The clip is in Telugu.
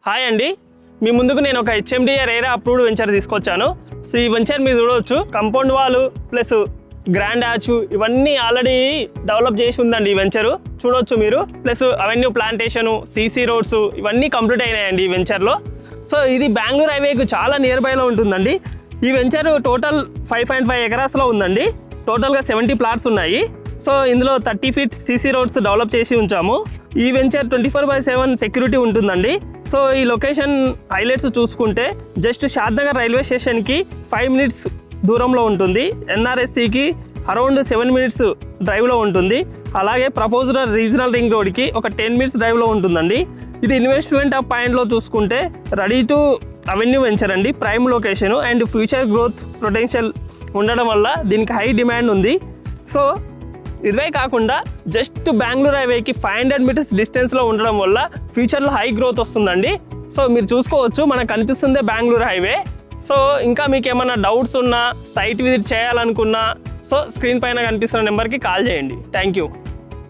హాయ్ అండి, మీ ముందుకు నేను ఒక HMDA రేరా అప్రూవ్డ్ వెంచర్ తీసుకొచ్చాను. సో ఈ వెంచర్ మీరు చూడవచ్చు, compound wall plus grand arch ఇవన్నీ ఆల్రెడీ డెవలప్ చేసి ఉందండి ఈ వెంచరు. చూడవచ్చు మీరు, plus avenue plantation, CC roads ఇవన్నీ కంప్లీట్ అయినాయండి ఈ వెంచర్లో. సో ఇది బెంగళూరు హైవేకు చాలా నియర్ బైలో ఉంటుందండి. ఈ వెంచర్ టోటల్ 5.5 ఎకరాస్లో ఉందండి. టోటల్గా 70 ప్లాట్స్ ఉన్నాయి. సో ఇందులో 30 feet CC రోడ్స్ డెవలప్ చేసి ఉంచాము. ఈ వెంచర్ 24/7 సెక్యూరిటీ ఉంటుందండి. సో ఈ లొకేషన్ హైలైట్స్ చూసుకుంటే జస్ట్ షాద్నగర్ రైల్వే స్టేషన్కి 5 minutes దూరంలో ఉంటుంది. NRSCకి అరౌండ్ 7 minutes డ్రైవ్లో ఉంటుంది. అలాగే ప్రపోజ్డ్ రీజనల్ రింగ్ రోడ్కి ఒక 10 minutes డ్రైవ్లో ఉంటుందండి. ఇది ఇన్వెస్ట్మెంట్ ఆఫ్ పాయింట్లో చూసుకుంటే రెడీ టు అవెన్యూ వెంచర్ అండి. Prime location and future growth potential ఉండడం వల్ల దీనికి హై డిమాండ్ ఉంది. సో ఇదే కాకుండా జస్ట్ బెంగళూరు హైవేకి 500 meters డిస్టెన్స్లో ఉండడం వల్ల ఫ్యూచర్లో హై గ్రోత్ వస్తుందండి. సో మీరు చూసుకోవచ్చు, మనకు కనిపిస్తుందే బెంగళూరు హైవే. సో ఇంకా మీకు ఏమైనా డౌట్స్ ఉన్నా, సైట్ విజిట్ చేయాలనుకున్నా, సో స్క్రీన్ పైన కనిపిస్తున్న నెంబర్కి కాల్ చేయండి. Thank you.